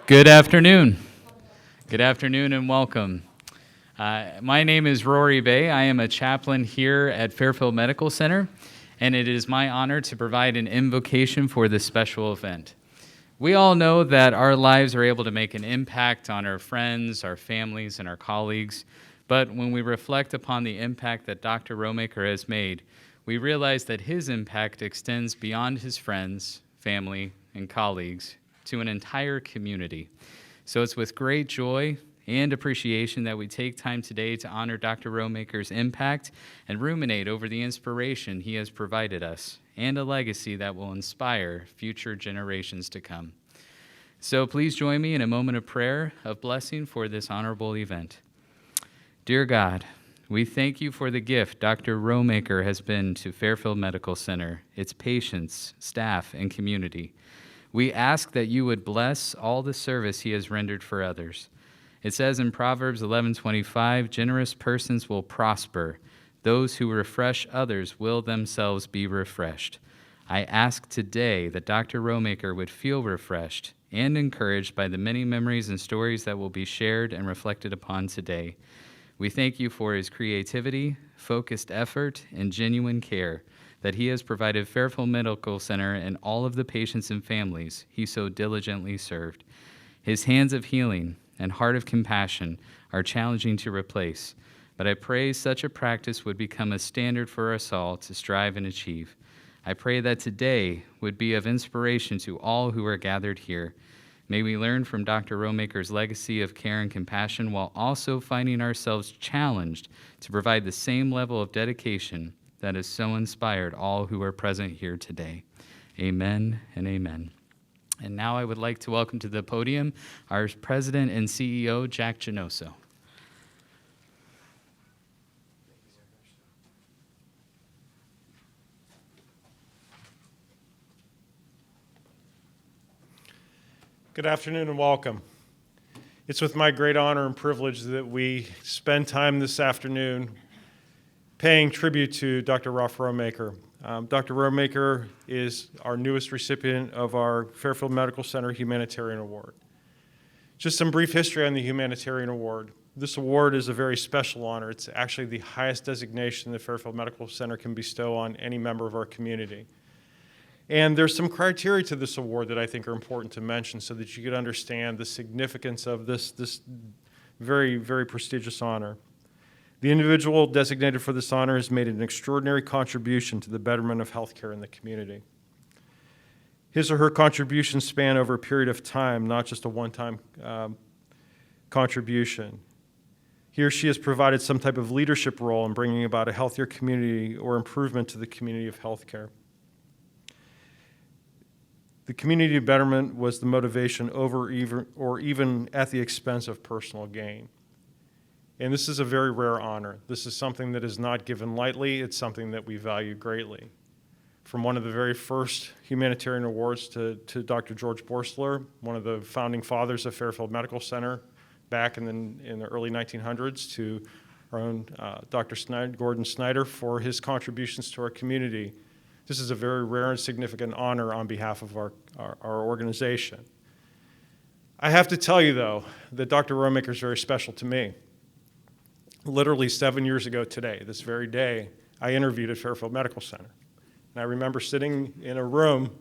Good afternoon. Good afternoon and welcome. My name is Rory Bay. I am a chaplain here at Fairfield Medical Center, and it is my honor to provide an invocation for this special event. We all know that our lives are able to make an impact on our friends, our families, and our colleagues, but when we reflect upon the impact that Dr. Romaker has made, we realize that his impact extends beyond his friends, family, and colleagues to an entire community. So it's with great joy and appreciation that we take time today to honor Dr. Romaker's impact and ruminate over the inspiration he has provided us and a legacy that will inspire future generations to come. So please join me in a moment of prayer of blessing for this honorable event. Dear God, we thank you for the gift Dr. Romaker has been to Fairfield Medical Center, its patients, staff, and community. We ask that you would bless all the service he has rendered for others. It says in Proverbs 11:25, generous persons will prosper. Those who refresh others will themselves be refreshed. I ask today that Dr. Romaker would feel refreshed and encouraged by the many memories and stories that will be shared and reflected upon today. We thank you for his creativity, focused effort, and genuine care that he has provided Fairfield Medical Center and all of the patients and families he so diligently served. His hands of healing and heart of compassion are challenging to replace, but I pray such a practice would become a standard for us all to strive and achieve. I pray that today would be of inspiration to all who are gathered here. May we learn from Dr. Romaker's legacy of care and compassion while also finding ourselves challenged to provide the same level of dedication that has so inspired all who are present here today. Amen and amen. And now I would like to welcome to the podium our President and CEO, Jack Genoso. Good afternoon and welcome. It's with my great honor and privilege that we spend time this afternoon paying tribute to Dr. Ralph Romaker. Dr. Romaker is our newest recipient of our Fairfield Medical Center Humanitarian Award. Just some brief history on the Humanitarian Award. This award is a very special honor. It's actually the highest designation the Fairfield Medical Center can bestow on any member of our community. And there's some criteria to this award that I think are important to mention so that you could understand the significance of this very, very prestigious honor. The individual designated for this honor has made an extraordinary contribution to the betterment of healthcare in the community. His or her contributions span over a period of time, not just a one-time contribution. He or she has provided some type of leadership role in bringing about a healthier community or improvement to the community of healthcare. The community betterment was the motivation over even at the expense of personal gain. And this is a very rare honor. This is something that is not given lightly. It's something that we value greatly. From one of the very first humanitarian awards to Dr. George Borsler, one of the founding fathers of Fairfield Medical Center back in the early 1900s, to our own Dr. Gordon Snyder for his contributions to our community. This is a very rare and significant honor on behalf of our organization. I have to tell you, though, that Dr. Romaker is very special to me. Literally 7 years ago today, this very day, I interviewed at Fairfield Medical Center. And I remember sitting in a room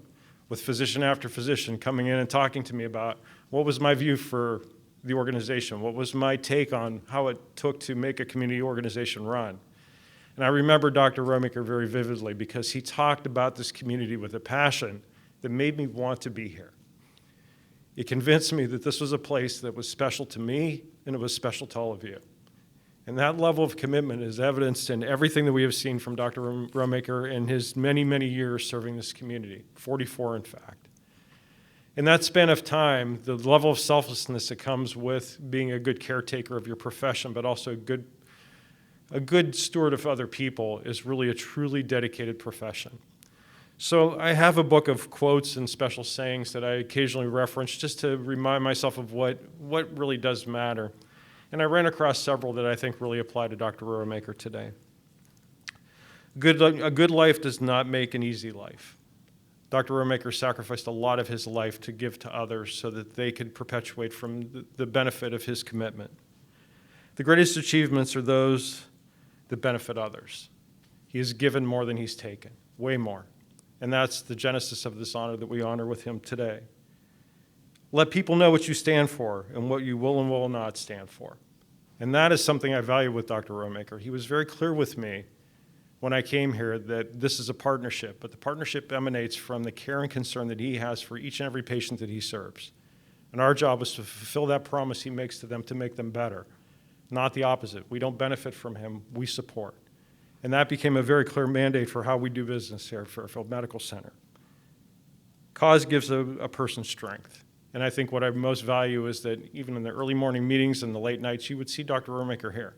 with physician after physician coming in and talking to me about what was my view for the organization, what was my take on how it took to make a community organization run. And I remember Dr. Romaker very vividly because he talked about this community with a passion that made me want to be here. It convinced me that this was a place that was special to me and it was special to all of you. And that level of commitment is evidenced in everything that we have seen from Dr. Romaker in his many, many years serving this community, 44 in fact. In that span of time, the level of selflessness that comes with being a good caretaker of your profession, but also a good steward of other people is really a truly dedicated profession. So I have a book of quotes and special sayings that I occasionally reference just to remind myself of what really does matter. And I ran across several that I think really apply to Dr. Romaker today. A good life does not make an easy life. Dr. Romaker sacrificed a lot of his life to give to others so that they could perpetuate from the benefit of his commitment. The greatest achievements are those that benefit others. He has given more than he's taken, way more. And that's the genesis of this honor that we honor with him today. Let people know what you stand for and what you will and will not stand for. And that is something I value with Dr. Romaker. He was very clear with me when I came here that this is a partnership, but the partnership emanates from the care and concern that he has for each and every patient that he serves. And our job is to fulfill that promise he makes to them to make them better, not the opposite. We don't benefit from him, we support. And that became a very clear mandate for how we do business here at Fairfield Medical Center. Cause gives a person strength. And I think what I most value is that even in the early morning meetings and the late nights, you would see Dr. Romaker here.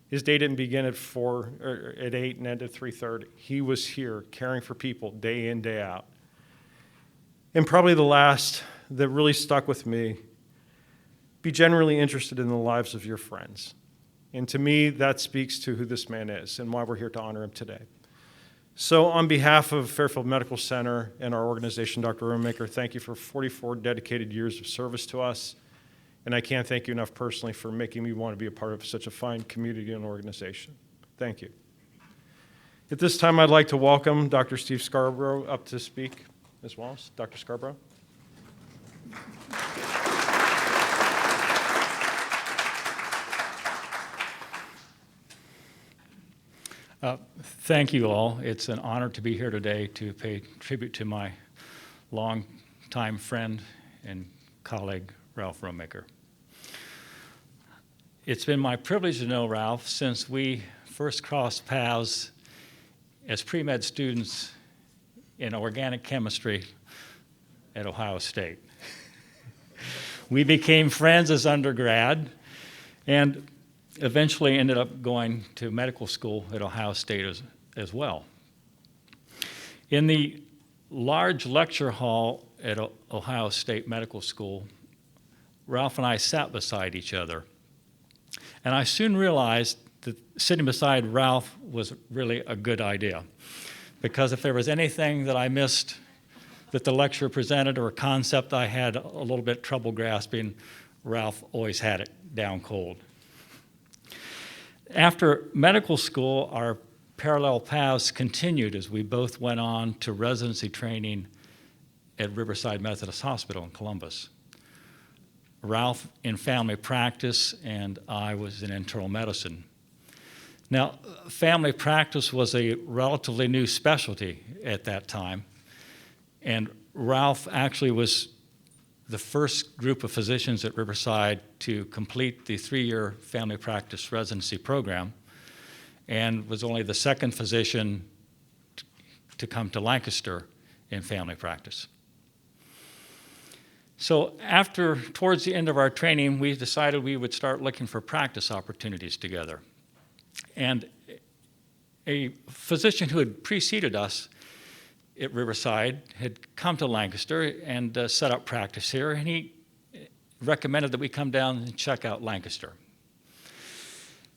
His day didn't begin at 4 or at 8 and end at 3:30. He was here caring for people day in, day out. And probably the last that really stuck with me, be genuinely interested in the lives of your friends. And to me, that speaks to who this man is and why we're here to honor him today. So on behalf of Fairfield Medical Center and our organization, Dr. Romaker, thank you for 44 dedicated years of service to us. And I can't thank you enough personally for making me want to be a part of such a fine community and organization. Thank you. At this time, I'd like to welcome Dr. Steve Scarborough up to speak as well. Dr. Scarborough. Thank you all. It's an honor to be here today to pay tribute to my longtime friend and colleague, Ralph Romaker. It's been my privilege to know Ralph since we first crossed paths as pre-med students in organic chemistry at Ohio State. We became friends as undergrad and eventually ended up going to medical school at Ohio State as well. In the large lecture hall at Ohio State Medical School, Ralph and I sat beside each other. And I soon realized that sitting beside Ralph was really a good idea. Because if there was anything that I missed that the lecturer presented or a concept I had a little bit trouble grasping, Ralph always had it down cold. After medical school, our parallel paths continued as we both went on to residency training at Riverside Methodist Hospital in Columbus. Ralph in family practice, and I was in internal medicine. Now, family practice was a relatively new specialty at that time, and Ralph actually was the first group of physicians at Riverside to complete the 3-year family practice residency program, and was only the second physician to come to Lancaster in family practice. So towards the end of our training, we decided we would start looking for practice opportunities together. And a physician who had preceded us at Riverside had come to Lancaster and set up practice here, and he recommended that we come down and check out Lancaster.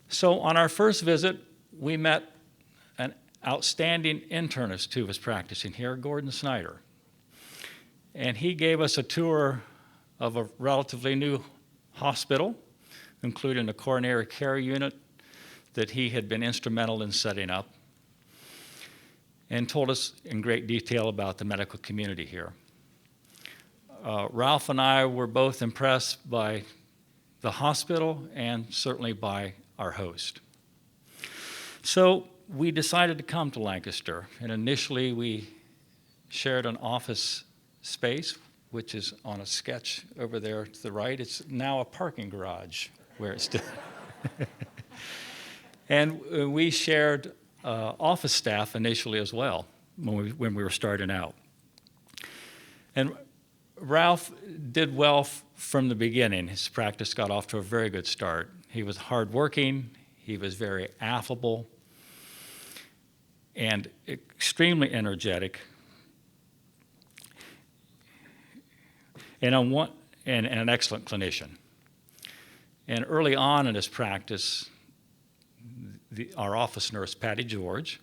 So on our first visit, we met an outstanding internist who was practicing here, Gordon Snyder. And he gave us a tour of a relatively new hospital, including a coronary care unit that he had been instrumental in setting up, and told us in great detail about the medical community here. Ralph and I were both impressed by the hospital and certainly by our host. So we decided to come to Lancaster, and initially we shared an office space, which is on a sketch over there to the right. It's now a parking garage where it's still. And we shared office staff initially as well when we were starting out. And Ralph did well from the beginning. His practice got off to a very good start. He was hardworking, he was very affable, and extremely energetic. And an excellent clinician. And early on in his practice, our office nurse, Patty George,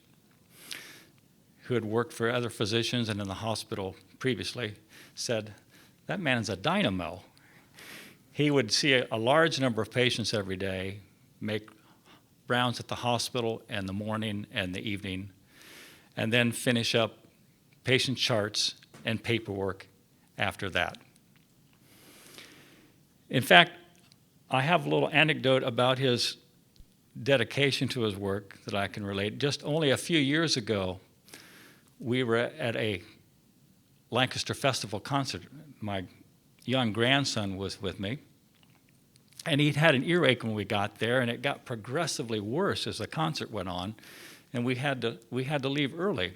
who had worked for other physicians and in the hospital previously, said, "That man is a dynamo." He would see a large number of patients every day, make rounds at the hospital in the morning and the evening, and then finish up patient charts and paperwork after that. In fact, I have a little anecdote about his dedication to his work that I can relate. Just only a few years ago, we were at a Lancaster Festival concert. My young grandson was with me, and he'd had an earache when we got there, and it got progressively worse as the concert went on, and we had to leave early.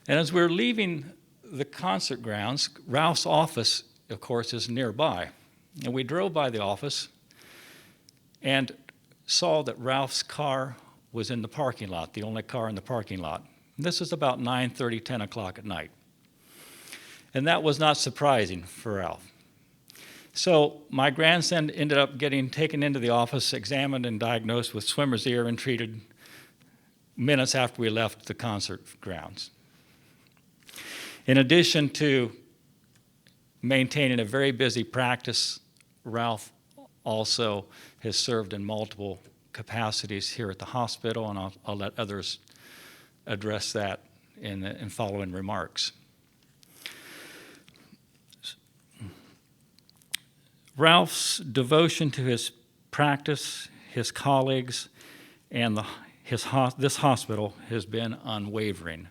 And as we were leaving the concert grounds, Ralph's office, of course, is nearby. And we drove by the office and saw that Ralph's car was in the parking lot, the only car in the parking lot. And this was about 9:30, 10 o'clock at night. And that was not surprising for Ralph. So my grandson ended up getting taken into the office, examined and diagnosed with swimmer's ear, and treated minutes after we left the concert grounds. In addition to maintaining a very busy practice, Ralph also has served in multiple capacities here at the hospital, and I'll let others address that in following remarks. Ralph's devotion to his practice, his colleagues, and this hospital has been unwavering.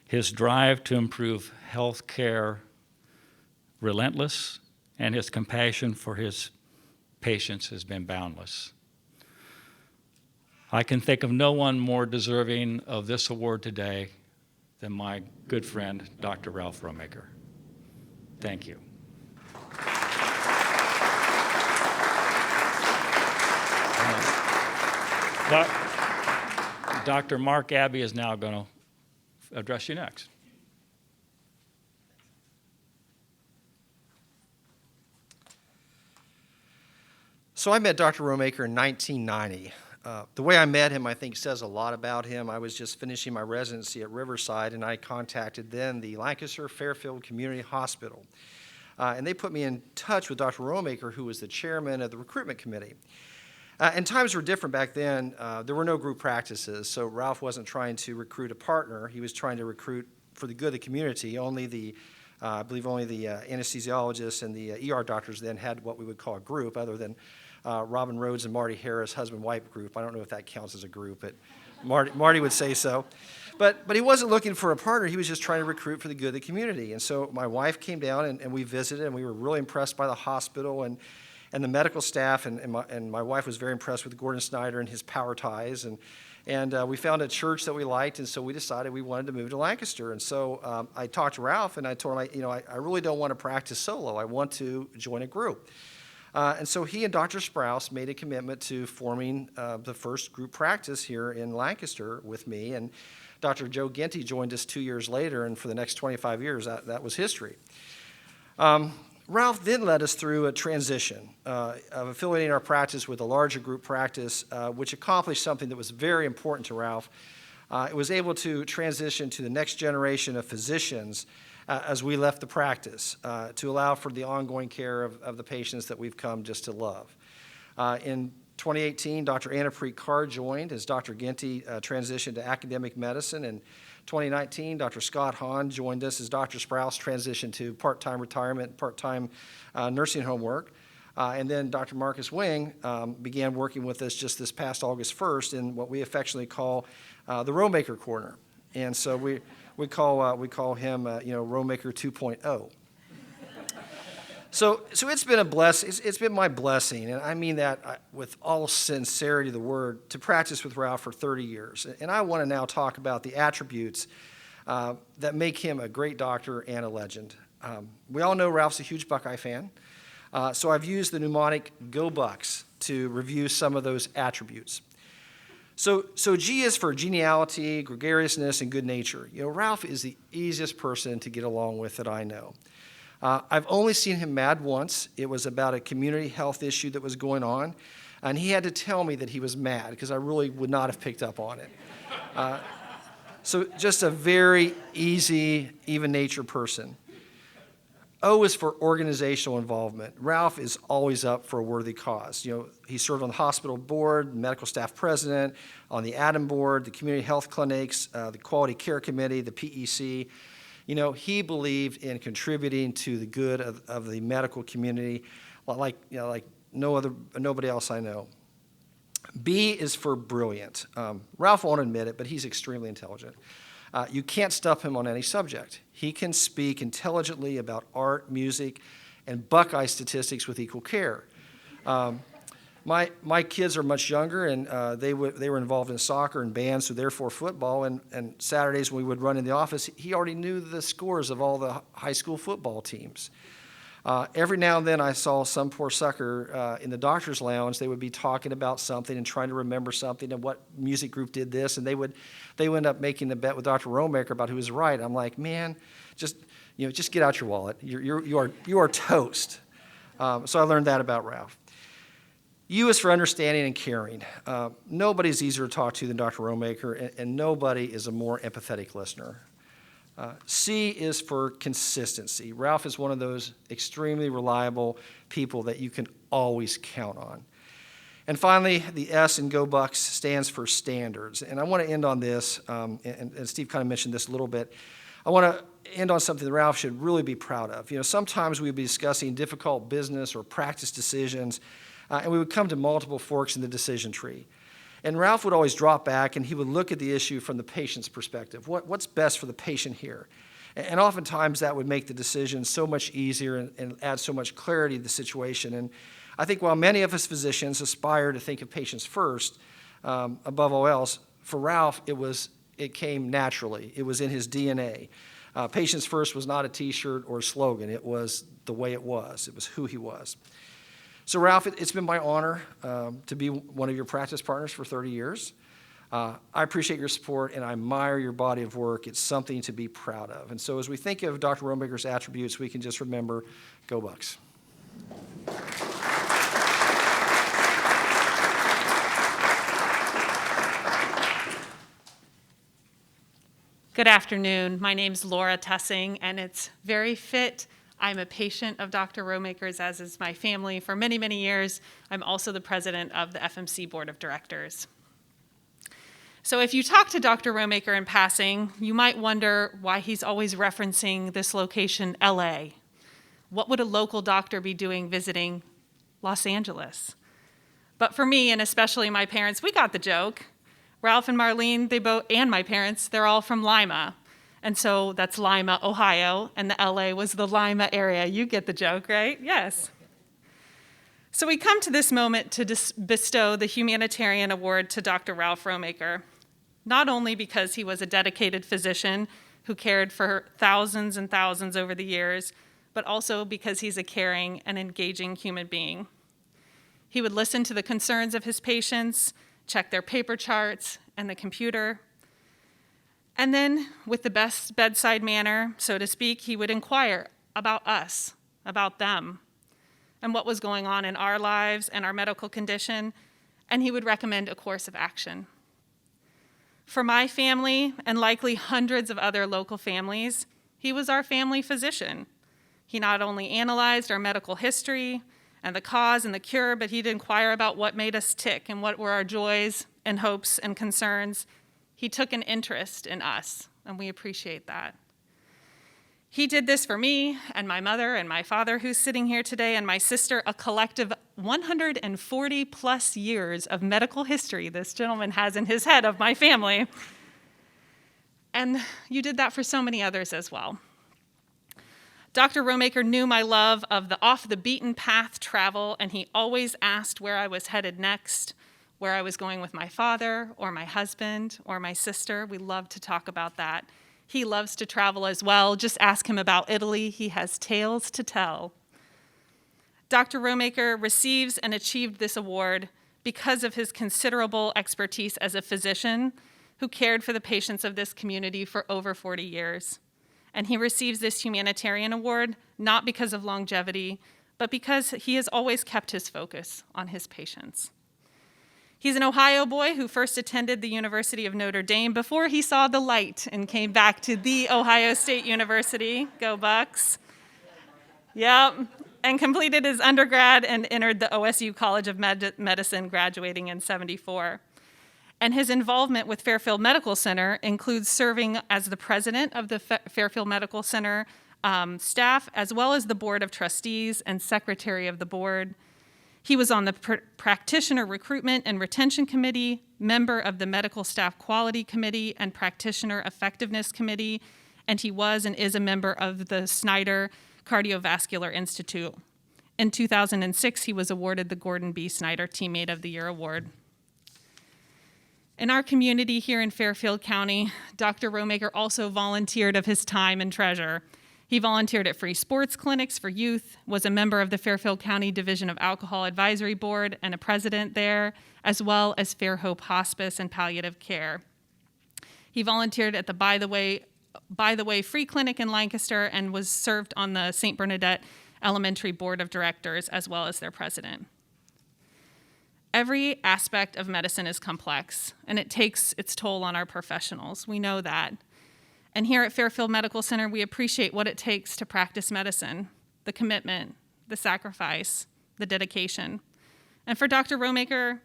His drive to improve health care relentless, and his compassion for his patients has been boundless. I can think of no one more deserving of this award today than my good friend, Dr. Ralph Romaker. Thank you. Dr. Mark Abbey is now going to address you next. So I met Dr. Romaker in 1990. The way I met him, I think, says a lot about him. I was just finishing my residency at Riverside, and I contacted then the Lancaster Fairfield Community Hospital. And they put me in touch with Dr. Romaker, who was the chairman of the recruitment committee. And times were different back then. There were no group practices, so Ralph wasn't trying to recruit a partner. He was trying to recruit for the good of the community. I believe only the anesthesiologists and the ER doctors then had what we would call a group, other than Robin Rhodes and Marty Harris, husband-wife group. I don't know if that counts as a group, but Marty would say so. But he wasn't looking for a partner. He was just trying to recruit for the good of the community. And so my wife came down, and we visited, and we were really impressed by the hospital and the medical staff. And my wife was very impressed with Gordon Snyder and his power ties. And we found a church that we liked, and so we decided we wanted to move to Lancaster. And so I talked to Ralph, and I told him, I really don't want to practice solo. I want to join a group. And so he and Dr. Sprouse made a commitment to forming the first group practice here in Lancaster with me. And Dr. Joe Ginty joined us 2 years later, and for the next 25 years, that was history. Ralph then led us through a transition of affiliating our practice with a larger group practice, which accomplished something that was very important to Ralph. It was able to transition to the next generation of physicians as we left the practice to allow for the ongoing care of the patients that we've come just to love. In 2018, Dr. Anna Preet Carr joined as Dr. Ginty transitioned to academic medicine. In 2019, Dr. Scott Hahn joined us as Dr. Sprouse transitioned to part-time retirement, part-time nursing home work. And then Dr. Marcus Wing began working with us just this past August 1st in what we affectionately call the Romaker Corner. And so we call him Romaker 2.0. So it's been a blessing. It's been my blessing, and I mean that with all sincerity of the word, to practice with Ralph for 30 years. And I want to now talk about the attributes that make him a great doctor and a legend. We all know Ralph's a huge Buckeye fan, so I've used the mnemonic Go Bucks to review some of those attributes. So G is for geniality, gregariousness, and good nature. Ralph is the easiest person to get along with that I know. I've only seen him mad once. It was about a community health issue that was going on, and he had to tell me that he was mad because I really would not have picked up on it. So just a very easy, even-natured person. O is for organizational involvement. Ralph is always up for a worthy cause. He served on the hospital board, medical staff president, on the ADAM board, the community health clinics, the quality care committee, the PEC. He believed in contributing to the good of the medical community like nobody else I know. B is for brilliant. Ralph won't admit it, but he's extremely intelligent. You can't stuff him on any subject. He can speak intelligently about art, music, and Buckeye statistics with equal care. My kids are much younger, and they were involved in soccer and band, so therefore football. And Saturdays when we would run in the office, he already knew the scores of all the high school football teams. Every now and then I saw some poor sucker in the doctor's lounge. They would be talking about something and trying to remember something and what music group did this, and they would end up making the bet with Dr. Romaker about who was right. I'm like, man, just get out your wallet. You are toast. So I learned that about Ralph. U is for understanding and caring. Nobody's easier to talk to than Dr. Romaker, and nobody is a more empathetic listener. C is for consistency. Ralph is one of those extremely reliable people that you can always count on. And finally, the S in Go Bucks stands for standards. And I want to end on this, and Steve kind of mentioned this a little bit. I want to end on something that Ralph should really be proud of. Sometimes we would be discussing difficult business or practice decisions, and we would come to multiple forks in the decision tree. And Ralph would always drop back and he would look at the issue from the patient's perspective. What's best for the patient here? And oftentimes that would make the decision so much easier and add so much clarity to the situation. And I think while many of us physicians aspire to think of patients first, above all else, for Ralph it came naturally. It was in his DNA. Patients first was not a t-shirt or a slogan. It was the way it was. It was who he was. So Ralph, it's been my honor to be one of your practice partners for 30 years. I appreciate your support and I admire your body of work. It's something to be proud of. And so as we think of Dr. Romaker's attributes, we can just remember, go Bucks. Good afternoon. My name's Laura Tussing, and it's very fit. I'm a patient of Dr. Romaker's, as is my family, for many, many years. I'm also the president of the FMC Board of Directors. So if you talk to Dr. Romaker in passing, you might wonder why he's always referencing this location, LA. What would a local doctor be doing visiting Los Angeles? But for me, and especially my parents, we got the joke. Ralph and Marlene, and my parents, they're all from Lima. And so that's Lima, Ohio, and the LA was the Lima area. You get the joke, right? Yes. So we come to this moment to bestow the Humanitarian Award to Dr. Ralph Romaker, not only because he was a dedicated physician who cared for thousands and thousands over the years, but also because he's a caring and engaging human being. He would listen to the concerns of his patients, check their paper charts and the computer, and then, with the best bedside manner, so to speak, he would inquire about us, about them, and what was going on in our lives and our medical condition, and he would recommend a course of action. For my family, and likely hundreds of other local families, he was our family physician. He not only analyzed our medical history and the cause and the cure, but he'd inquire about what made us tick and what were our joys and hopes and concerns. He took an interest in us, and we appreciate that. He did this for me and my mother and my father, who's sitting here today, and my sister, a collective 140 plus years of medical history this gentleman has in his head of my family. And you did that for so many others as well. Dr. Romaker knew my love of the off-the-beaten-path travel, and he always asked where I was headed next, where I was going with my father or my husband or my sister. We love to talk about that. He loves to travel as well. Just ask him about Italy. He has tales to tell. Dr. Romaker receives and achieved this award because of his considerable expertise as a physician who cared for the patients of this community for over 40 years. And he receives this Humanitarian Award not because of longevity, but because he has always kept his focus on his patients. He's an Ohio boy who first attended the University of Notre Dame before he saw the light and came back to the Ohio State University. Go Bucks. Yep. And completed his undergrad and entered the OSU College of Medicine, graduating in '74. And his involvement with Fairfield Medical Center includes serving as the president of the Fairfield Medical Center staff, as well as the board of trustees and secretary of the board. He was on the practitioner recruitment and retention committee, member of the medical staff quality committee and practitioner effectiveness committee, and he was and is a member of the Snyder Cardiovascular Institute. In 2006, he was awarded the Gordon B. Snyder Teammate of the Year Award. In our community here in Fairfield County, Dr. Romaker also volunteered of his time and treasure. He volunteered at free sports clinics for youth, was a member of the Fairfield County Division of Alcohol Advisory Board and a president there, as well as Fair Hope Hospice and Palliative Care. He volunteered at the By the Way Free Clinic in Lancaster and was served on the St. Bernadette Elementary Board of Directors, as well as their president. Every aspect of medicine is complex, and it takes its toll on our professionals. We know that. And here at Fairfield Medical Center, we appreciate what it takes to practice medicine, the commitment, the sacrifice, the dedication. And for Dr. Romaker,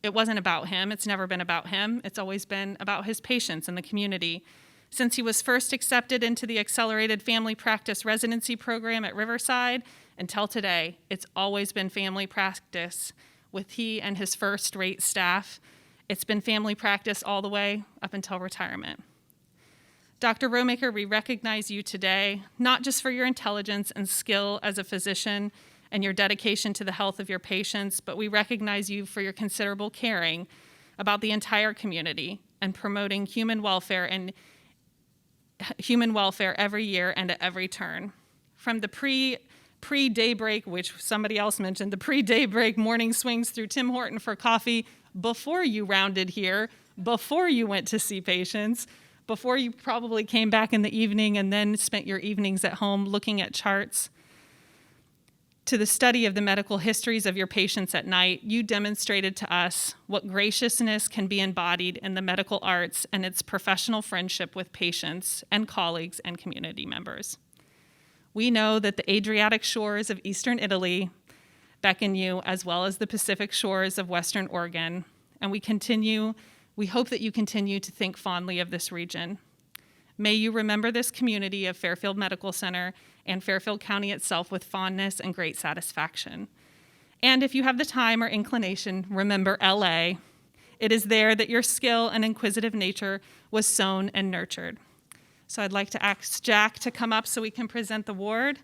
it wasn't about him. It's never been about him. It's always been about his patients and the community. Since he was first accepted into the Accelerated Family Practice Residency Program at Riverside until today, it's always been family practice with he and his first-rate staff. It's been family practice all the way up until retirement. Dr. Romaker, we recognize you today, not just for your intelligence and skill as a physician and your dedication to the health of your patients, but we recognize you for your considerable caring about the entire community and promoting human welfare every year and at every turn. From the pre-daybreak, which somebody else mentioned, the pre-daybreak morning swings through Tim Horton for coffee before you rounded here, before you went to see patients, before you probably came back in the evening and then spent your evenings at home looking at charts, to the study of the medical histories of your patients at night, you demonstrated to us what graciousness can be embodied in the medical arts and its professional friendship with patients and colleagues and community members. We know that the Adriatic shores of Eastern Italy beckon you, as well as the Pacific shores of Western Oregon, and we hope that you continue to think fondly of this region. May you remember this community of Fairfield Medical Center and Fairfield County itself with fondness and great satisfaction. And if you have the time or inclination, remember LA. It is there that your skill and inquisitive nature was sown and nurtured. So I'd like to ask Jack to come up so we can present the award.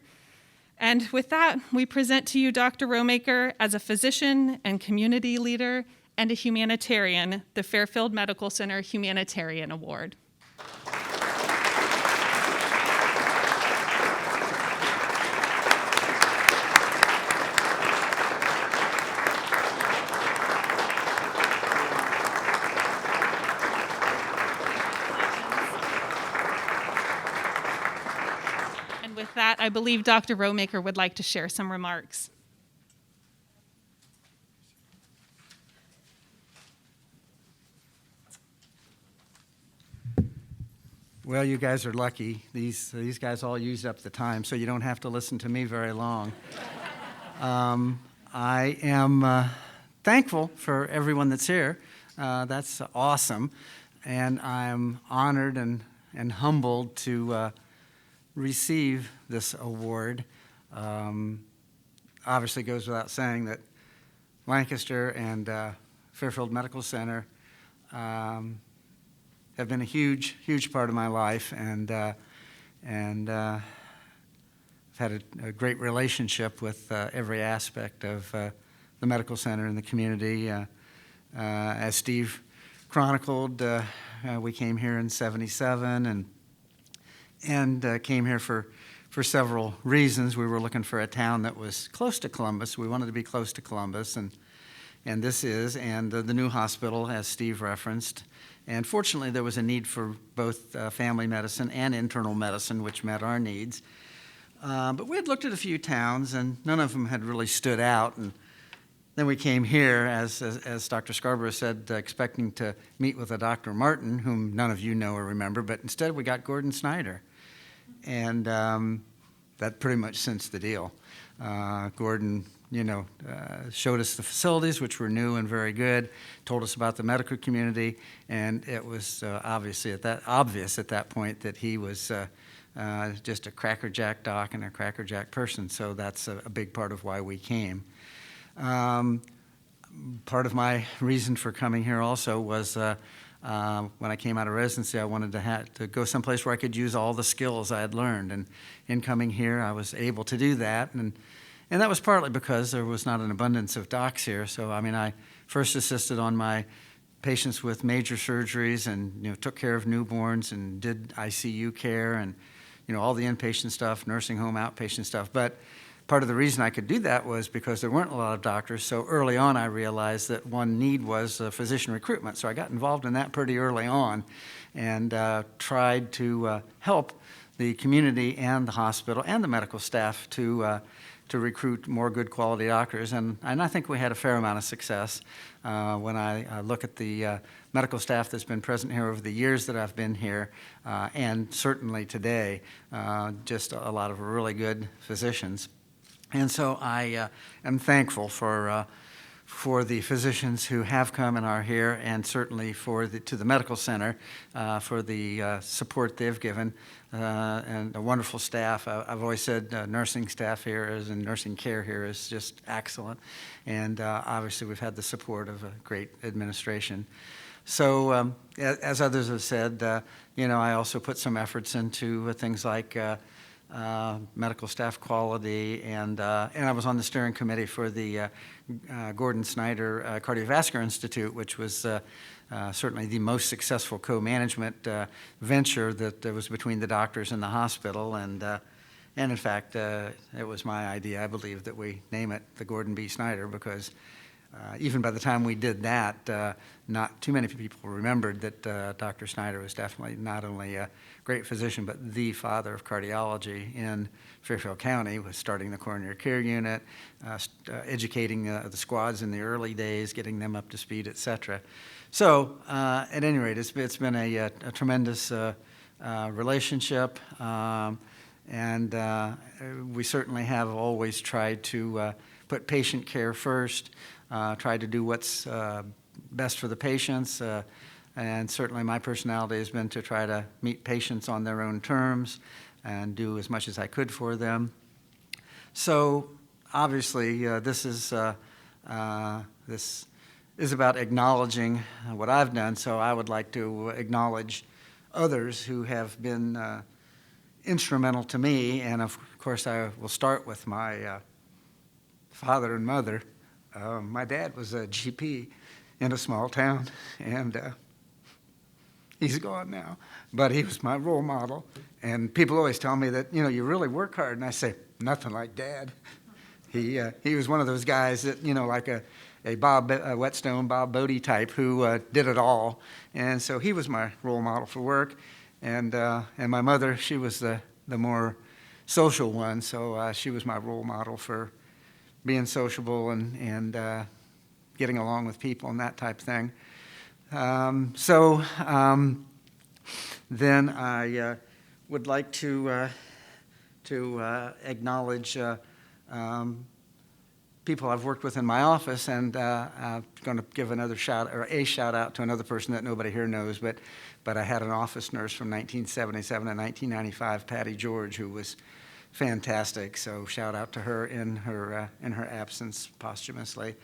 And with that, we present to you Dr. Romaker as a physician and community leader and a humanitarian, the Fairfield Medical Center Humanitarian Award. And with that, I believe Dr. Romaker would like to share some remarks. Well, you guys are lucky. These guys all used up the time, so you don't have to listen to me very long. I am thankful for everyone that's here. That's awesome. And I'm honored and humbled to receive this award. Obviously goes without saying that Lancaster and Fairfield Medical Center have been a huge, huge part of my life, and I've had a great relationship with every aspect of the medical center and the community. As Steve chronicled, we came here in '77 and came here for several reasons. We were looking for a town that was close to Columbus. We wanted to be close to Columbus, and this is, and the new hospital, as Steve referenced. And fortunately, there was a need for both family medicine and internal medicine, which met our needs. But we had looked at a few towns, and none of them had really stood out. then we came here, as Dr. Scarborough said, expecting to meet with a Dr. Martin, whom none of you know or remember, but instead we got Gordon Snyder. And that pretty much cinched the deal. Gordon, showed us the facilities, which were new and very good, told us about the medical community, and it was obvious at that point that he was just a crackerjack doc and a crackerjack person. So that's a big part of why we came. Part of my reason for coming here also was when I came out of residency, I wanted to go someplace where I could use all the skills I had learned. And in coming here, I was able to do that. And that was partly because there was not an abundance of docs here. So, I first assisted on my patients with major surgeries and, took care of newborns and did ICU care and, all the inpatient stuff, nursing home, outpatient stuff. But part of the reason I could do that was because there weren't a lot of doctors. So early on, I realized that one need was physician recruitment. So I got involved in that pretty early on and tried to help the community and the hospital and the medical staff to recruit more good quality doctors. And I think we had a fair amount of success. When I look at the medical staff that's been present here over the years that I've been here, and certainly today, just a lot of really good physicians. And so I am thankful for the physicians who have come and are here, and certainly to the medical center for the support they've given, and a wonderful staff. I've always said nursing staff here and nursing care here is just excellent, and obviously we've had the support of a great administration. So as others have said, I also put some efforts into things like medical staff quality, and I was on the steering committee for the Gordon Snyder Cardiovascular Institute, which was certainly the most successful co-management venture that was between the doctors and the hospital, and in fact, it was my idea, I believe, that we name it the Gordon B. Snyder, because even by the time we did that, not too many people remembered that Dr. Snyder was definitely not only a great physician, but the father of cardiology in Fairfield County, with starting the coronary care unit, educating the squads in the early days, getting them up to speed, et cetera. So at any rate, it's been a tremendous relationship, and we certainly have always tried to put patient care first, try to do what's best for the patients, and certainly my personality has been to try to meet patients on their own terms and do as much as I could for them. So obviously this is about acknowledging what I've done, so I would like to acknowledge others who have been instrumental to me, and of course I will start with my father and mother. My dad was a GP in a small town, and he's gone now, but he was my role model. And people always tell me that, you really work hard, and I say, nothing like Dad. He was one of those guys that, like a Bob Whetstone, Bob Bodie type, who did it all. And so he was my role model for work. And my mother, she was the more social one, so she was my role model for being sociable and getting along with people and that type of thing. Then I would like to acknowledge people I've worked with in my office, and I'm going to give a shout out to another person that nobody here knows, but I had an office nurse from 1977 to 1995, Patty George, who was fantastic. So shout out to her in her absence posthumously,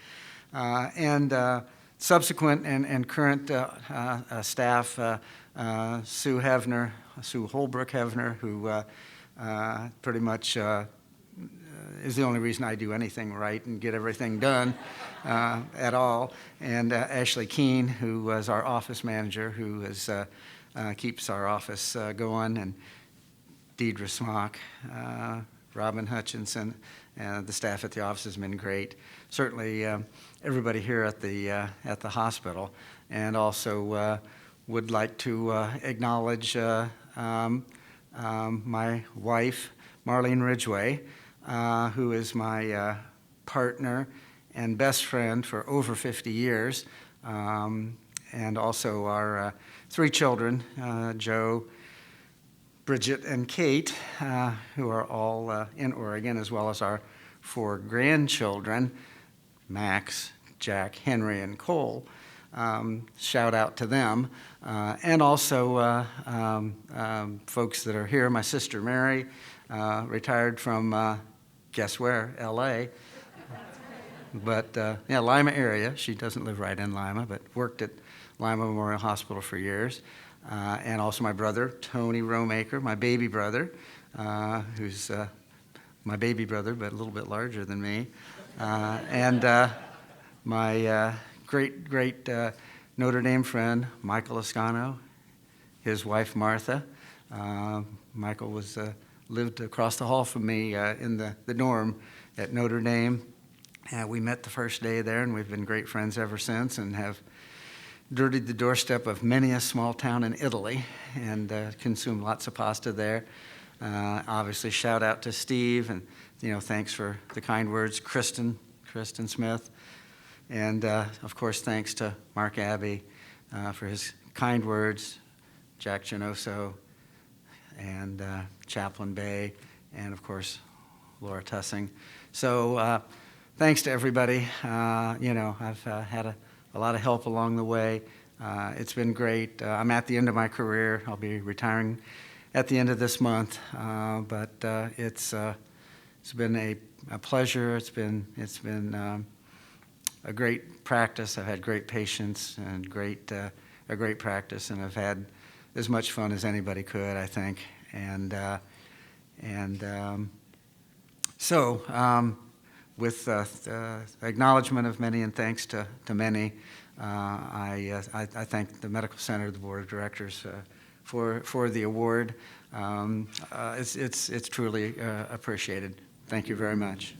and subsequent and current staff, Sue Holbrook Hevner, who pretty much is the only reason I do anything right and get everything done at all, and Ashley Keene, who was our office manager, who keeps our office going, and Deidre Smock, Robin Hutchinson, and the staff at the office has been great. Certainly everybody here at the hospital, and also would like to acknowledge my wife, Marlene Ridgway, who is my partner and best friend for over 50 years, and also our 3 children, Joe, Bridget, and Kate, who are all in Oregon, as well as our 4 grandchildren, Max, Jack, Henry, and Cole. Shout out to them. And also folks that are here. My sister Mary, retired from, guess where, LA. But yeah, Lima area. She doesn't live right in Lima, but worked at Lima Memorial Hospital for years. And also my brother, Tony Romaker, my baby brother, who's my baby brother, but a little bit larger than me. And my great Notre Dame friend, Michael Ascano, his wife, Martha. Michael lived across the hall from me in the dorm at Notre Dame. We met the first day there, and we've been great friends ever since, and have dirtied the doorstep of many a small town in Italy, and consumed lots of pasta there. Obviously, shout out to Steve, and thanks for the kind words, Kristen Smith, and of course, thanks to Mark Abbey for his kind words, Jack Genoso, and Chaplain Bay, and of course, Laura Tussing. So thanks to everybody. I've had a lot of help along the way. It's been great. I'm at the end of my career. I'll be retiring at the end of this month. But it's been a pleasure. It's been a great practice. I've had great patience and a great practice, and I've had as much fun as anybody could, I think. So with acknowledgement of many and thanks to many, I thank the Medical Center, the Board of Directors, for the award. It's truly appreciated. Thank you very much.